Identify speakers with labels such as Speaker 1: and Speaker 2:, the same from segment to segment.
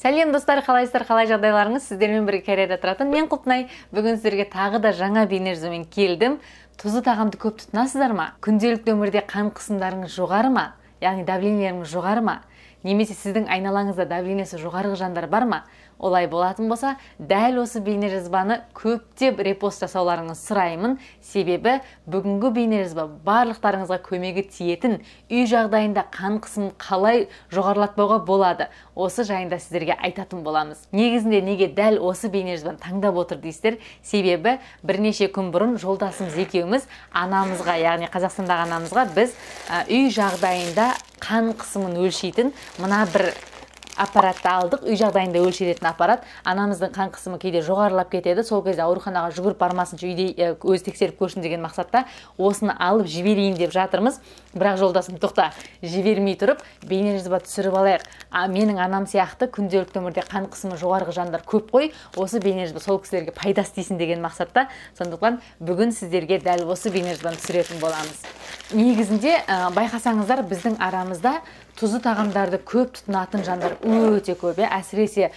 Speaker 1: Сәлем достар, қалайсыздар, қалай жағдайларыңыз? Сіздермен бірге Кореяда тұратын мен Құлпынай. Бүгін сіздерге тағы да жаңа бейнежазбамен келдім. Тұзды тағамды көп тұтынасыздар ма? Күнделікті өмірде қан қысымдарыңыз жоғары ма? Яғни давлениеңіз жоғары ма? Немесе сіздің айналаңызда давлениесі жоғары жандар бар ма? Олай болатын болса, дәл осы бейнежазбаны көптеп репост жасауларыңызды сұраймын. Себебі бүгінгі бейнежазба барлықтарыңызға көмегі тиетін, үй жағдайында қан қысымын қалай жоғарылатпауға болады. Осы жайында сіздерге айтатын боламыз. Негізінде неге дәл осы бейнежазбаны таңдап отыр дейсіздер? Себебі бірнеше күн бұрын жолдасымыз екеуміз анамызға, яғни Қазақстандағы анамызға біз үй жағдайында қан қысымын өлшейтін мына бір аппаратты алдық. Үй жағдайында өлшететін аппарат. Анамыздың қан қысымы кейде жоғарылап кетеді. Сол кезде ауруханаға жүгіріп бармасыншы, үйде өзі тексеріп көрсін деген мақсатта осыны алып жіберейін деп жатырмыз. Бірақ жолдасым тоқта, жібермей тұрып, бейнежазба түсіріп алайық. Менің анам сияқты күнделікті өмірде қан қысымы жоғарғы жандар көп қой. Осы бейнежазба сол кісілерге пайдасы тисін деген мақсатта. Сондықтан бүгін сіздерге дәл осы бейнежазбаны түсіретін боламыз. Негізінде байқасаңыздар, біздің арамызда тұзды тағамдарды көп тұтынатын жандар өте көп. Әсіресе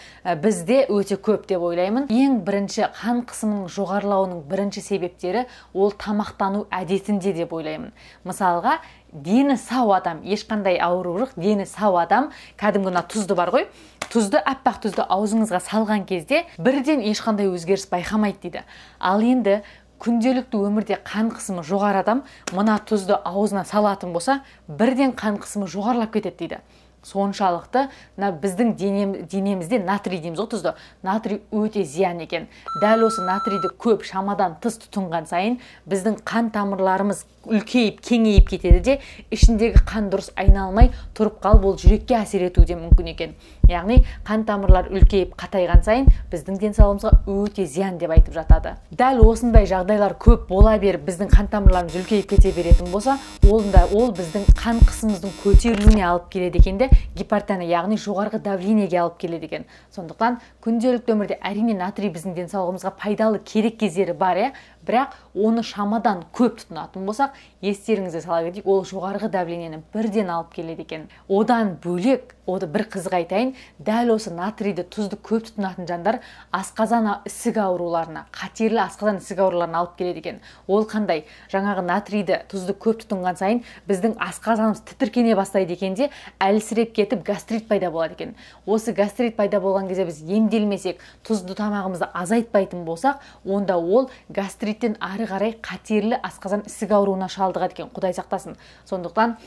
Speaker 1: бізде өте көп деп ойлаймын. Ең бірінші қан қысымының жоғарылауының бірінші себептері ол тамақтану әдетінде деп ойлаймын. Мысалға, дені сау адам, ешқандай ауру жоқ, дені сау адам, кәдімгі тұзды бар ғой, тұзды, аппақ тұзды аузыңызға салған кезде бірден ешқандай өзгеріс байқамайды дейді. Ал енді күнделікті өмірде қан қысымы жоғары адам мына тұзды аузына салатын болса, бірден қан қысымы жоғарылап кетеді дейді. Соншалықты біздің денемізде натрий дейміз ғой, тұзды. Натрий өте зиян екен. Дәл осы натрийді көп шамадан тыс тұтынған сайын біздің қан тамырларымыз үлкейіп, кеңейіп кетеді де, ішіндегі қан дұрыс айналмай тұрып қалып, ол жүрекке әсер етуі де мүмкін екен. Яғни қан тамырлар үлкейіп, қатайған сайын біздің денсаулығымызға өте зиян деп айтып жатады. Дәл осындай жағдайлар көп бола беріп, біздің қан тамырларымыз үлкейіп кете беретін болса, ол біздің қан қысымымыздың көтерілуіне алып келеді екен де, гипертония, яғни жоғарғы давлениеге алып келеді екен. Сондықтан күнделікті өмірде әрине натрий біздің денсаулығымызға пайдалы, керек кездері бар, бірақ оны шамадан көп тұтынатын болсақ, естеріңізге сала кетейік, ол жоғарғы давлениені бірден алып келеді екен. Одан бөлек, бір қызық айтайын, дәл осы натрийді, тұзды көп тұтынатын жандар асқазан ісік ауруларына, қатерлі асқазан ісік ауруларына алып келеді екен. Ол қандай? Жаңағы натрийді, тұзды көп тұтынған сайын біздің асқазанымыз тітіркене бастайды екен де, әлсіреп кетіп гастрит пайда болады екен. Осы гастрит пайда болған кезде біз емделмесек, тұзды тамағымызды азайтпайтын болсақ, онда ол гастриттен ары қарай қатерлі асқазан ісік ауруына шалдығады екен, Құдай сақтасын. Сондықтан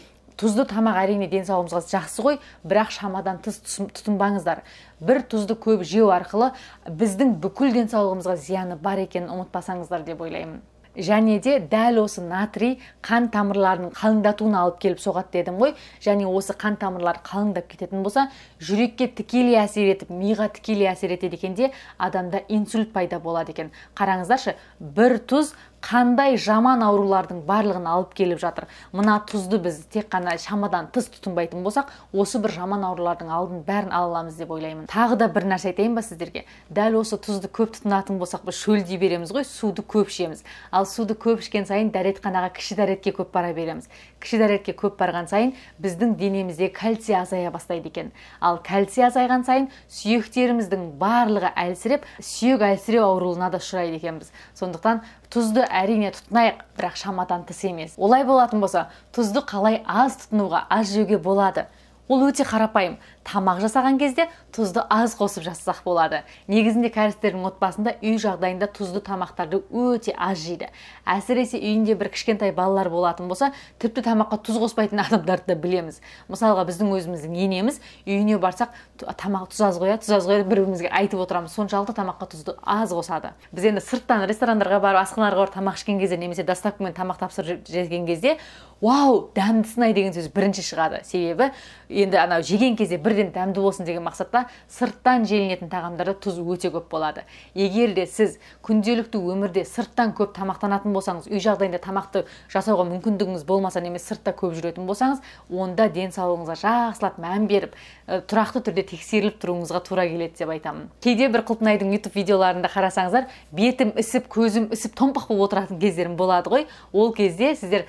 Speaker 1: тұзды тамақ әрине денсаулығымызға жақсы ғой, бірақ шамадан тыс тұтынбаңыздар. Бір тұзды көп жеу арқылы біздің бүкіл денсаулығымызға зияны бар екенін ұмытпасаңыздар деп ойлаймын. Және де дәл осы натрий қан тамырларының қалыңдатуына алып келіп соғады дедім ғой. Және осы қан тамырлар қалыңдап кететін болса, жүрекке тікелей әсер етіп, миға тікелей әсер етеді екен де, адамда инсульт пайда болады екен. Қараңыздаршы, бір тұз қандай жаман аурулардың барлығын алып келіп жатыр. Мына тұзды біз тек қана шамадан тыс тұтынбайтын болсақ, осы бір жаман аурулардың алдын бәрін ала аламыз деп ойлаймын. Тағы да бір нәрсе айтайын ба сіздерге? Дәл осы тұзды көп тұтынатын болсақ, біз шөлдей береміз ғой, суды көп ішеміз. Ал суды көп ішкен сайын дәретханаға, кіші дәретке көп бара береміз. Кіші дәретке көп барған сайын біздің денемізде кальций азая бастайды екен. Ал кальций азайған сайын сүйектеріміздің барлығы әлсіреп, сүйек әлсіреу ауруына да ұшырайды екенбіз. Сондықтан тұзды әрине тұтынайық, бірақ шамадан тыс емес. Олай болатын болса, тұзды қалай аз тұтынуға, аз жеуге болады? Ол өте қарапайым. Тамақ жасаған кезде тұзды аз қосып жасасақ болады. Негізінде кәрістердің отбасында үй жағдайында тұзды тамақтарды өте аз жейді. Әсіресе үйінде бір кішкентай балалар болатын болса, тіпті тамаққа тұз қоспайтын адамдарды да білеміз. Мысалға біздің өзіміздің енеміз үйіне барсақ, тамақ тұз аз қояды, бір-бірімізге айтып отырамыз. Соншалықты тамаққа тұзды аз қосады. Біз енді сырттан ресторандарға барып, асханаларға барып тамақ ішкен кезде, немесе доставкамен тамақ тапсырып жеген кезде, вау, дәмдісін-ай деген сөз бірінші шығады. Себебі енді жеген кезде бірден дәмді болсын деген мақсатта сырттан желінетін тағамдарда тұз өте көп болады. Егер де сіз күнделікті өмірде сырттан көп тамақтанатын болсаңыз, үй жағдайында тамақты жасауға мүмкіндігіңіз болмаса, немесе сыртта көп жүретін болсаңыз, онда денсаулығыңызға жақсылап мән беріп, тұрақты түрде тексеріліп тұруыңызға тура келеді деп айтамын. Кейде бір Құлпынайдың YouTube видеоларында қарасаңыздар, бетім ісіп, көзім ісіп, томпақ болып отыратын кездерім болады ғой. Ол кезде сіздер,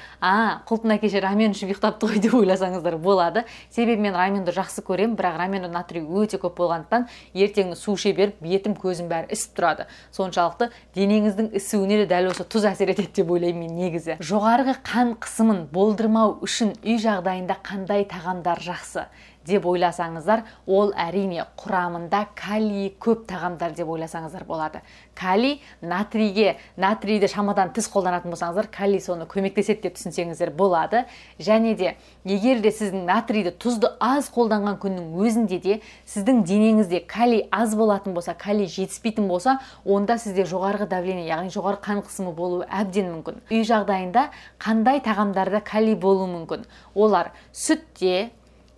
Speaker 1: Құлпынай кеше рамен ішіп ұйықтапты ғой деп ойласаңыздар болады. Себебі мен раменді жақсы көремін, бірақ раменде натрий өте көп болғандықтан ертеңгі су іше беріп бетім көзім бәрі ісіп тұрады. Соншалықты денеңіздің ісуіне де дәл осы тұз әсер етеді деп ойлаймын мен негізі. Жоғарғы қан қысымын болдырмау үшін үй жағдайында қандай тағамдар жақсы деп ойласаңыздар, ол әрине құрамында калий көп тағамдар деп ойласаңыздар болады. Калий натрийді шамадан тыс қолданатын болсаңыздар, калий соны көмектеседі деп түсінсеңіздер болады. Және де егер де сіздің натрийді тұзды аз қолданған күннің өзінде де сіздің денеңізде калий аз болатын болса, калий жетіспейтін болса, онда сізде жоғарғы давление, яғни жоғары қан қысымы болуы әбден мүмкін. Үй жағдайында қандай тағамдарда калий болуы мүмкін? Олар сүтте,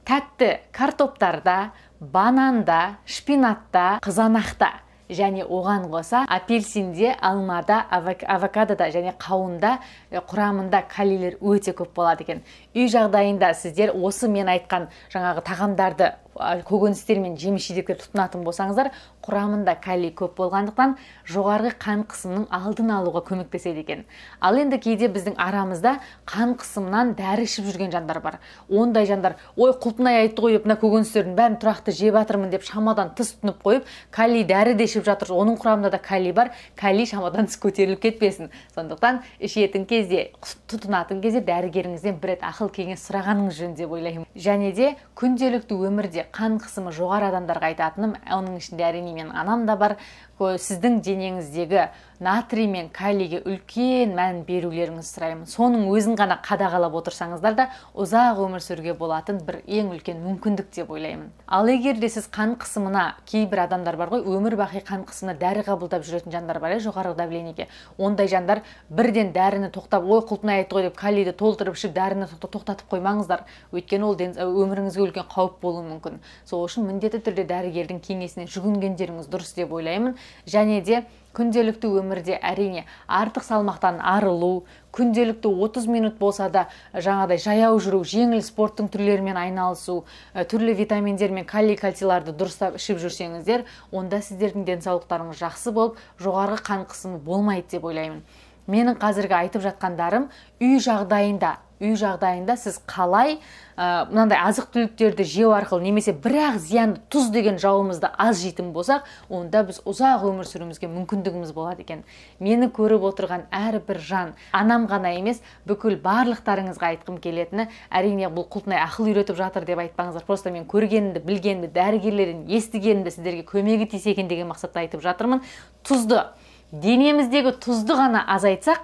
Speaker 1: тәтті картоптарда, бананда, шпинатта, қызанақта және оған қоса апельсинде, алмада, авокадода және қауында құрамында калийлер өте көп болады екен. Үй жағдайында сіздер осы мен айтқан жаңағы тағамдарды көкөністер мен жеміс-жидектер тұтынатын болсаңыздар, құрамында калий көп болғандықтан жоғарғы қан қысымының алдын алуға көмектеседі екен. Ал енді кейде біздің арамызда қан қысымынан дәрі ішіп жүрген жандар бар. Ондай жандар, ой, Құлпынай айтты ғой деп, мына көкөністердің бәрін тұрақты жеп жатырмын деп шамадан тыс тұтынып қойып, калий дәрі де ішіп жатыр. Оның құрамында да калий бар. Калий шамадан тыс көтеріліп кетпесін. Сондықтан ішетін кезде, тұтынатын кезде дәрігеріңізден бір рет ақыл кеңес сұрағаныңыз жөн деп ойлаймын. Және де күнделікті өмірде қан қысымы жоғары адамдарға айтатыным, оның ішінде әрине мен анам да бар, сіздің денеңіздегі натрий мен калийге үлкен мән берулеріңізді сұраймын. Соның өзін ғана қадағалап отырсаңыздар да ұзақ өмір сүруге болатын бір ең үлкен мүмкіндік деп ойлаймын. Ал егер де сіз қан қысымына, кейбір адамдар бар ғой, өмір бақи қан қысымына дәрі қабылдап жүретін жандар бар, жоғары давлениеге. Ондай жандар бірден дәріні тоқтап, ой, Құлпынай айтты ғой деп калийді толтырып ішіп дәріні тоқтатып қоймаңыздар. Өйткені ол өміріңізге үлкен қауіп болуы мүмкін. Сол үшін міндетті түрде дәрігердің кеңесіне жүгінгендеріңіз дұрыс деп ойлаймын. Және де күнделікті өмірде әрине артық салмақтан арылу, күнделікті 30 минут болса да жаңадай жаяу жүру, жеңіл спорттың түрлерімен айналысу, түрлі витаминдер мен калий-кальцийларды дұрыстап ішіп жүрсеңіздер, онда сіздердің денсаулықтарыңыз жақсы болып, жоғарғы қан қысымы болмайды деп ойлаймын. Менің қазіргі айтып жатқандарым үй жағдайында сіз қалай мынандай азық түліктерді жеу арқылы немесе бірақ зиянды тұз деген жауымызды аз жейтін болсақ, онда біз ұзақ өмір сүруімізге мүмкіндігіміз болады екен. Мені көріп отырған әрбір жан, анам ғана емес, бүкіл барлықтарыңызға айтқым келетіні, әрине бұл Құлпынай ақыл үйретіп жатыр деп айтпаңыздар. Просто мен көргенімді, білгенімді, дәрігерлерден естігенімді сіздерге көмегі тисе екен деген мақсатта айтып жатырмын. Денеміздегі тұзды ғана азайтсақ,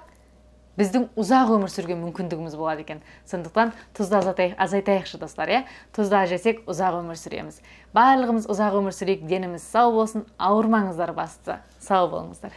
Speaker 1: біздің ұзақ өмір сүруге мүмкіндігіміз болады екен. Сондықтан тұзды азайтайықшы достар, тұзды аз жесек ұзақ өмір сүреміз. Барлығымыз ұзақ өмір сүрейік, деніміз сау болсын, ауырмаңыздар бастысы. Сау болыңыздар.